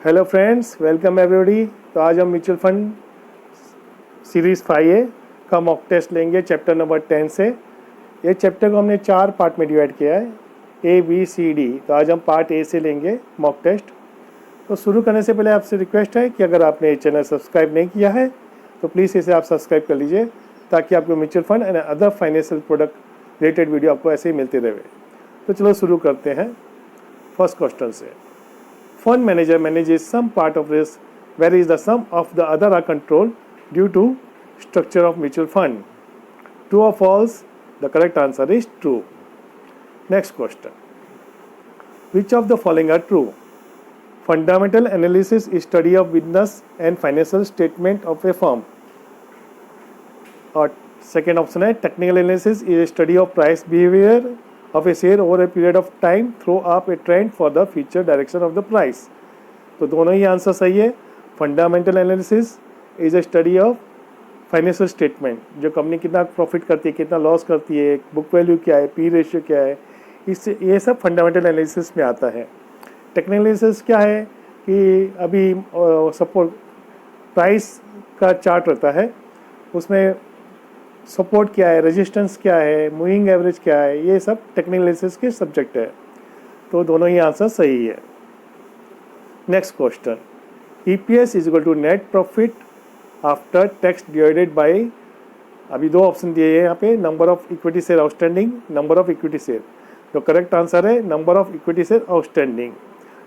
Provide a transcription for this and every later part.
Hello friends, welcome everybody. तो आज हम म्यूचुअल फंड सीरीज़ 5A का मॉक टेस्ट लेंगे चैप्टर नंबर 10 से। ये चैप्टर को हमने 4 पार्ट में डिवाइड किया है, ABCD। तो आज हम पार्ट A से लेंगे मॉक टेस्ट। तो शुरू करने से पहले आपसे रिक्वेस्ट है कि अगर आपने ये चैनल सब्सक्राइब नहीं किया है तो प्लीज़ इसे आप सब्सक्राइब कर लीजिए, ताकि आपको mutual fund and other financial product related video आपको ऐसे ही मिलती रहे। तो चलो शुरू करते हैं फर्स्ट क्वेश्चन से। Fund manager manages some part of risk, whereas the sum of the other are controlled due to structure of mutual fund. True or false? The correct answer is true. Next question. Which of the following are true? Fundamental analysis is study of business and financial statement of a firm. और second option है technical analysis is a study of price behavior of a share over a period of time throw up a trend for the future direction of the price. तो दोनों ही answer सही है। Fundamental analysis is a study of financial statement, जो company कितना profit करती है, कितना loss करती है, बुक वैल्यू क्या है, पी रेशियो क्या है, इससे ये सब फंडामेंटल एनालिसिस में आता है। टेक्निकल एनालिसिस क्या है कि अभी सपोर्ट प्राइस का चार्ट रहता है, उसमें सपोर्ट क्या है, रेजिस्टेंस क्या है, मूविंग एवरेज क्या है, ये सब टेक्निकल एनालिसिस के सब्जेक्ट है। तो दोनों ही आंसर सही है। Next question. EPS is equal to net profit after tax divided by, अभी दो ऑप्शन दिए हैं यहाँ पे, number of equity share outstanding, number of equity share. जो करेक्ट आंसर है number of equity share outstanding.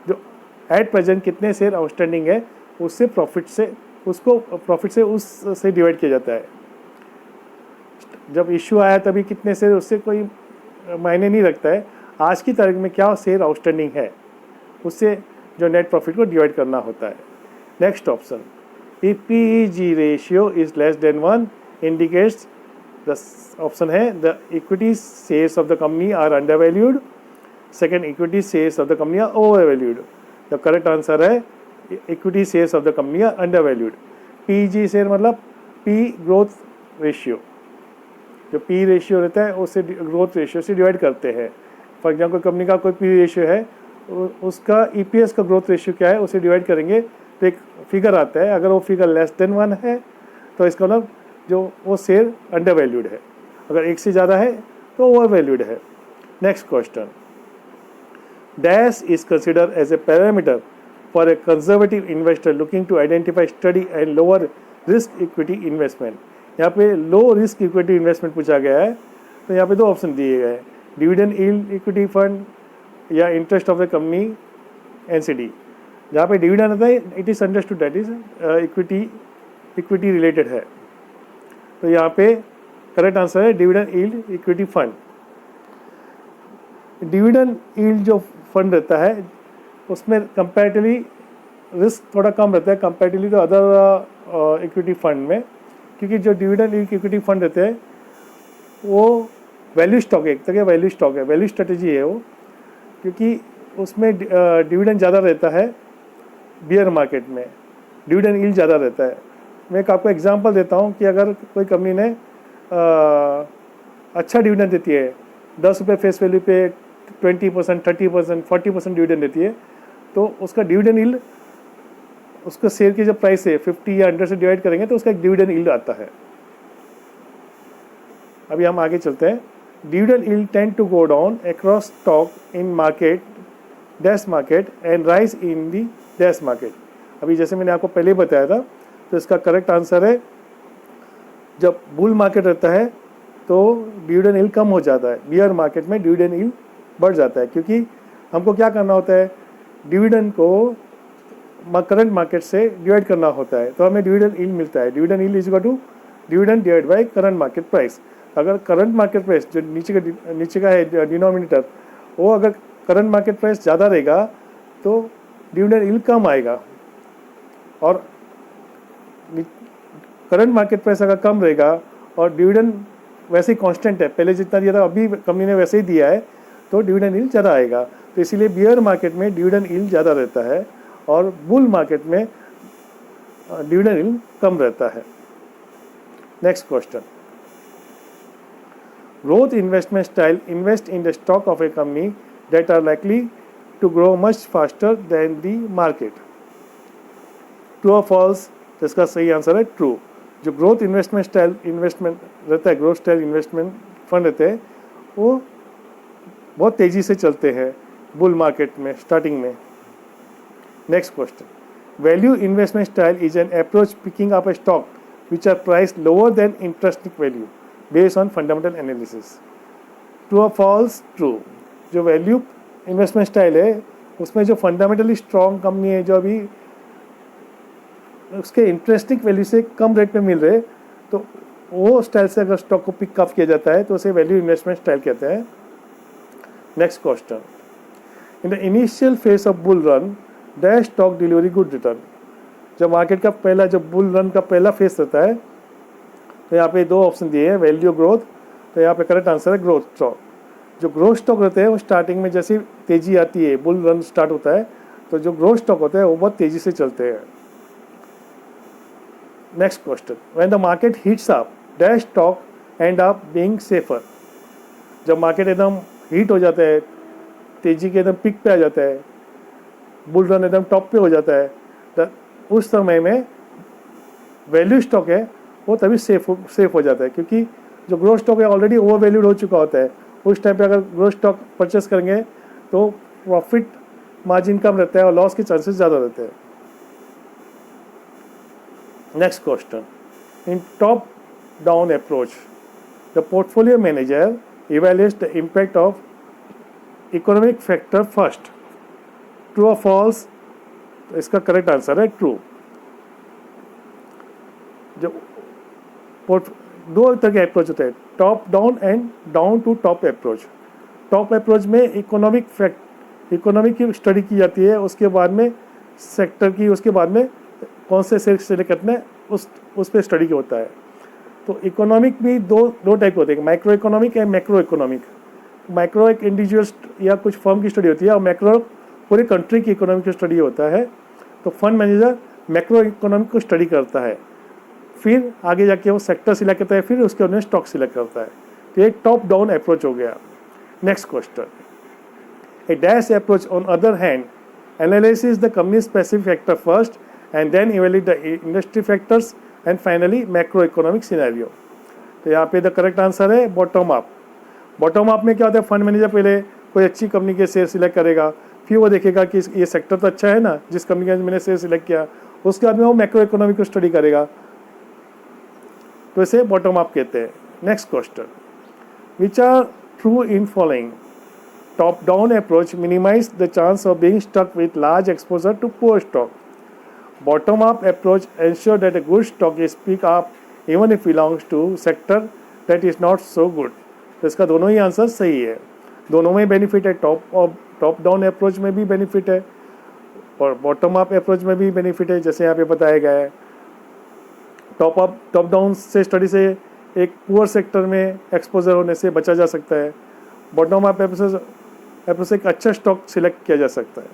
जो एट प्रेजेंट कितने शेयर आउटस्टैंडिंग है उससे प्रॉफिट से, उसको प्रॉफिट से उससे डिवाइड किया जाता है। जब इश्यू आया तभी कितने शेयर, उससे कोई मायने नहीं रखता है। आज की तारीख में क्या शेयर आउटस्टैंडिंग है उससे जो नेट प्रॉफिट को डिवाइड करना होता है। Next option, if PEG ratio is less than 1 indicates, the option है the equity shares of the company are under valued, second equity shares of the company are over valued. The correct answer है equity shares of the company are under valued. PEG share मतलब P growth ratio, जो P ratio रहता है उससे growth ratio से divide करते हैं। For example company का कोई P रेशियो है, उसका EPS का ग्रोथ रेशियो क्या है उसे डिवाइड करेंगे तो एक फिगर आता है। अगर वो फिगर लेस देन 1 है तो इसका मतलब जो वो शेयर अंडर वैल्यूड है, अगर एक से ज़्यादा है तो ओवर वैल्यूड है। Next question, dash is consider as a parameter for a conservative investor looking to identify study and lower risk equity investment. यहाँ पे लो रिस्क इक्विटी इन्वेस्टमेंट पूछा गया है, तो यहाँ पे दो ऑप्शन दिए गए हैं, डिविडेंड यील्ड इक्विटी फंड या interest of the company NCD। जहाँ पे डिविडेंड आता है it is understood that is equity related है, तो यहाँ पे करेक्ट आंसर है dividend yield equity fund. Dividend yield जो फंड रहता है उसमें कंपैरेटिवली रिस्क थोड़ा कम रहता है कंपैरेटिवली तो अदर इक्विटी फंड में, क्योंकि जो डिविडेंड यील्ड इक्विटी फंड रहते हैं वो वैल्यू स्टॉक है, एक तरह वैल्यू स्टॉक है, वैल्यू स्ट्रेटेजी है वो, क्योंकि उसमें डिविडेंड ज़्यादा रहता है। बियर मार्केट में डिविडेंड यील्ड ज़्यादा रहता है। मैं एक आपको एग्जांपल देता हूँ कि अगर कोई कंपनी ने अच्छा डिविडेंड देती है, 10 रुपये फेस वैल्यू पे 20%, 30%, 40% डिविडेंड देती है, तो उसका डिविडेंड यील्ड, उसका शेयर की जब प्राइस है 50 या 100 से डिवाइड करेंगे तो उसका एक डिविडेंड यील्ड आता है। अभी हम आगे चलते हैं। Dividend yield tend to go down across stock in market dash market and rise in the dash market. अभी जैसे मैंने आपको पहले बताया था, तो इसका करेक्ट आंसर है जब बुल मार्केट रहता है तो डिविडेंड यील्ड कम हो जाता है, बियर मार्केट में डिविडेंड यील्ड बढ़ जाता है, क्योंकि हमको क्या करना होता है, डिविडेंड को करंट मार्केट से डिवाइड करना होता है, तो हमें डिविडेंड यील्ड मिलता है। Dividend yield is equal to dividend divide by current market price. अगर करंट मार्केट प्राइस जो नीचे का है डिनोमिनेटर, वो अगर करंट मार्केट प्राइस ज़्यादा रहेगा तो डिविडेंड यील्ड कम आएगा, और करंट मार्केट प्राइस अगर कम रहेगा और डिविडेंड वैसे ही कांस्टेंट है, पहले जितना दिया था अभी कंपनी ने वैसे ही दिया है, तो डिविडेंड यील्ड ज़्यादा आएगा। तो इसीलिए बियर मार्केट में डिविडेंड यील्ड ज़्यादा रहता है और बुल मार्केट में डिविडेंड यील्ड कम रहता है। Next question, growth investment style invest in the stock of a company that are likely to grow much faster than the market. True और false? इसका सही आंसर है ट्रू। जो ग्रोथ इन्वेस्टमेंट रहता है, ग्रोथ स्टाइल इन्वेस्टमेंट फंड रहते हैं, वो बहुत तेज़ी से चलते हैं बुल मार्केट में स्टार्टिंग में। Next question, value investment style is an approach picking up a stock which are price lower than interesting value based on fundamental analysis. True और फॉल्स? ट्रू। जो वैल्यू इन्वेस्टमेंट स्टाइल है उसमें जो fundamentally strong company है, जो अभी उसके interesting value से कम रेट में मिल रहे, तो वो स्टाइल से अगर स्टॉक को पिकअप किया जाता है तो उसे वैल्यू इन्वेस्टमेंट स्टाइल कहते हैं। Next question, in the initial phase of bull run dash stock delivery good return. जब मार्केट का पहला, जब बुल रन का पहला फेज रहता है, तो यहाँ पे दो ऑप्शन दिए हैं, वैल्यू ग्रोथ। तो यहाँ पे करेक्ट आंसर है ग्रोथ स्टॉक। जो ग्रोथ स्टॉक रहते हैं वो स्टार्टिंग में जैसी तेज़ी आती है, बुल रन स्टार्ट होता है, तो जो ग्रोथ स्टॉक होते हैं वो बहुत तेज़ी से चलते हैं। Next question, when the market heats up dash stock and up being safer. जब मार्केट एकदम हीट हो जाता है, तेज़ी के एकदम पिक पे आ जाता है, बुल रन एकदम टॉप पे हो जाता है, तो उस समय में वैल्यू स्टॉक है वो तभी सेफ हो जाता है, क्योंकि जो ग्रोथ स्टॉक है ऑलरेडी ओवर वैल्यूड हो चुका होता है। उस टाइम पे अगर ग्रोथ स्टॉक परचेस करेंगे तो प्रॉफिट मार्जिन कम रहता है और लॉस के चांसेस ज़्यादा रहते हैं। Next question, in top down approach the portfolio manager evaluates the impact of economic factor first. True और फॉल्स? तो इसका करेक्ट आंसर है ट्रू। जो दो तरह के अप्रोच होते हैं, top down and down to top approach. Top approach में इकोनॉमिक की स्टडी की जाती है, उसके बाद में सेक्टर की, उसके बाद में कौन से सेक्टर सेलेक्ट करना है उस पर स्टडी होता है। तो इकोनॉमिक भी दो टाइप होते हैं, micro economic and macro economic. Micro एक इंडिविजुअल या कुछ फर्म की स्टडी होती है और मैक्रो पूरी कंट्री की इकोनॉमिक की स्टडी होता है। तो फंड मैनेजर मैक्रो इकोनॉमिक को स्टडी करता है, फिर आगे जाके वो सेक्टर सिलेक्ट करता है, फिर उसके बाद स्टॉक सिलेक्ट करता है। तो एक टॉप डाउन अप्रोच हो गया। Next question, a dash approach on other hand analysis the company specific factor first and then evaluate the industry factors and finally macro economic scenario. तो यहाँ पे द करेक्ट आंसर है bottom up. Bottom up में क्या होता है, fund manager पहले कोई अच्छी कंपनी के शेयर सिलेक्ट करेगा, फिर वो देखेगा कि ये सेक्टर तो अच्छा है ना जिस कंपनी का मैंने शेयर सिलेक्ट किया, उसके बाद में वो मैक्रो इकोनॉमिक को स्टडी करेगा, तो इसे बॉटम अप कहते हैं। Next question, which are true in following? Top down approach minimize the chance of being stuck with large exposure to poor stock. Bottom up approach ensure that a good stock is picked up even if belongs to sector that is not so good. तो इसका दोनों ही answer सही है, दोनों में benefit है। Top down approach में भी बेनिफिट है और बॉटम अप अप्रोच में भी बेनिफिट है, जैसे यहाँ पे बताया गया है। टॉप डाउन से स्टडी से एक पुअर सेक्टर में एक्सपोजर होने से बचा जा सकता है, बॉटम अप अप्रोच से एक अच्छा स्टॉक सिलेक्ट किया जा सकता है।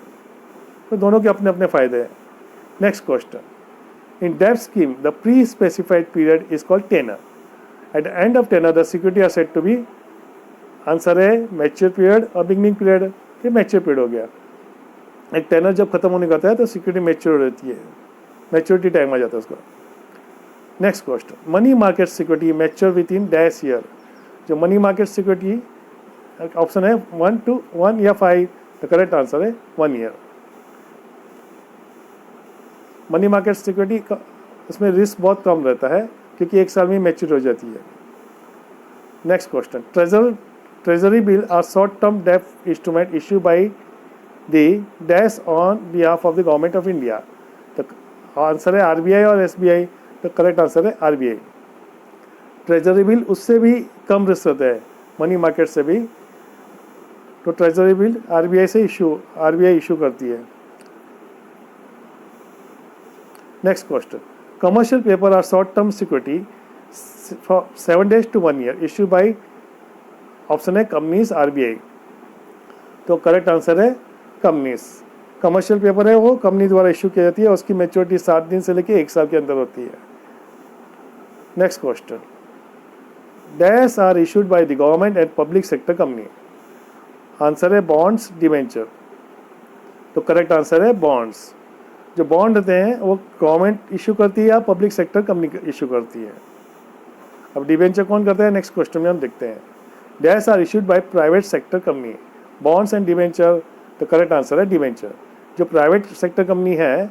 तो दोनों के अपने अपने फ़ायदे हैं। Next question, in debt scheme the pre-specified period is called tenor. At the end of tenor the security are said to be, answer है मैच्योर पीरियड और बिगनिंग पीरियड। ये मैच्योर पीरियड हो गया। एक टेनर जब खत्म होने का होता है तो सिक्योरिटी मैच्योर रहती है, मैच्योरिटी टाइम आ जाता है उसका। Next question, money market security mature with in dash year. जो मनी मार्केट सिक्योरिटी ऑप्शन है 1 या 5, तो करेक्ट आंसर है 1 ईयर। मनी मार्केट सिक्योरिटी का इसमें रिस्क बहुत कम रहता है क्योंकि एक साल में मैच्योर हो जाती है। Next question, treasury bill are short term debt instrument issue by the dash on behalf of the government of India. तो आंसर है आरबीआई और एसबीआई। तो करेक्ट आंसर है आरबीआई। ट्रेजरी बिल उससे भी कम रिस्क रहता है, मनी मार्केट से भी। तो ट्रेजरी बिल आरबीआई इशू करती है। Next question, commercial paper are short term security for 7 days to 1 year issue by, option है कंपनीज आरबीआई। तो करेक्ट आंसर है कंपनीज। कमर्शियल पेपर है वो कंपनी द्वारा इशू की जाती है, उसकी मैच्योरिटी 7 दिन से लेकर 1 साल के अंदर होती है। Next question, dash are issued by the government and public sector company. Answer है बॉन्ड्स डिवेंचर। तो करेक्ट आंसर है बॉन्ड्स। जो बॉन्ड रहते हैं वो गवर्नमेंट इशू करती है या पब्लिक सेक्टर कंपनी इशू करती है। अब डिबेंचर कौन करता है, नेक्स्ट क्वेश्चन में हम देखते हैं। Dash are issued by private sector company, bonds and debenture, तो करेक्ट आंसर है डिबेंचर। जो प्राइवेट सेक्टर कंपनी है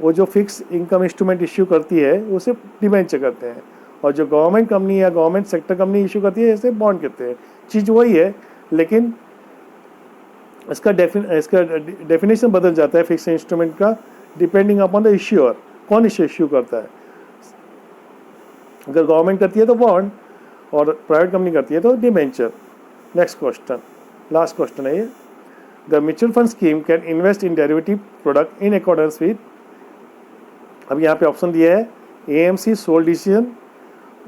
वो जो फिक्स इनकम इंस्ट्रूमेंट इश्यू करती है उसे डिबेंचर करते हैं, और जो गवर्नमेंट कंपनी या गवर्नमेंट सेक्टर कंपनी इशू करती है इसे बॉन्ड कहते हैं। चीज़ वही है, लेकिन इसका डेफिनेशन बदल जाता है फिक्स इंस्ट्रूमेंट का, डिपेंडिंग अपॉन द इश्यूअर, कौन इश्यू करता है। अगर गवर्नमेंट करती है तो बॉन्ड, और प्राइवेट कंपनी करती है तो debenture. Next question, last question है ये। The mutual fund scheme can invest in derivative product in accordance with, अब यहाँ पे ऑप्शन दिया है AMC सोल डिसीजन,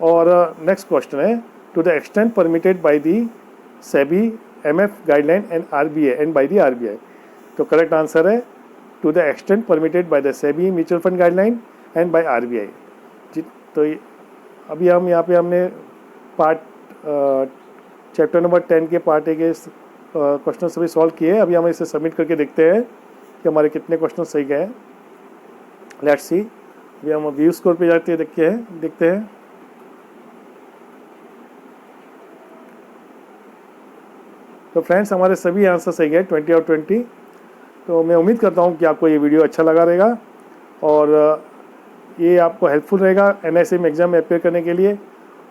और नेक्स्ट क्वेश्चन है to the extent permitted by the SEBI MF guideline and RBI and by the RBI। तो correct answer है to the extent permitted by the SEBI mutual fund guideline and by RBI। जी, तो अभी हम यहाँ पे हमने पार्ट चैप्टर नंबर 10 के पार्ट ए के क्वेश्चन सभी सॉल्व किए। अभी हम इसे सबमिट करके देखते हैं कि हमारे कितने क्वेश्चन सही गए। लेट्स सी, अभी हम व्यू स्कोर पे जाते हैं, देखते हैं। तो फ्रेंड्स हमारे सभी आंसर सही गए, 20 और 20। तो मैं उम्मीद करता हूँ कि आपको ये वीडियो अच्छा लगा रहेगा और ये आपको हेल्पफुल रहेगा NISM एग्ज़ाम में अपेयर करने के लिए,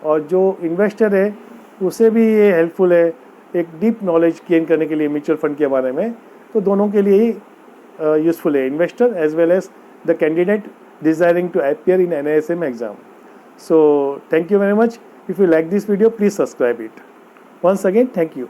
और जो इन्वेस्टर है उसे भी ये हेल्पफुल है एक डीप नॉलेज गेन करने के लिए म्यूचुअल फंड के बारे में। तो दोनों के लिए ही यूज़फुल है, investor as well as the candidate desiring to appear in NISM exam. So thank you very much. If you like this video, please subscribe it. Once again, thank you.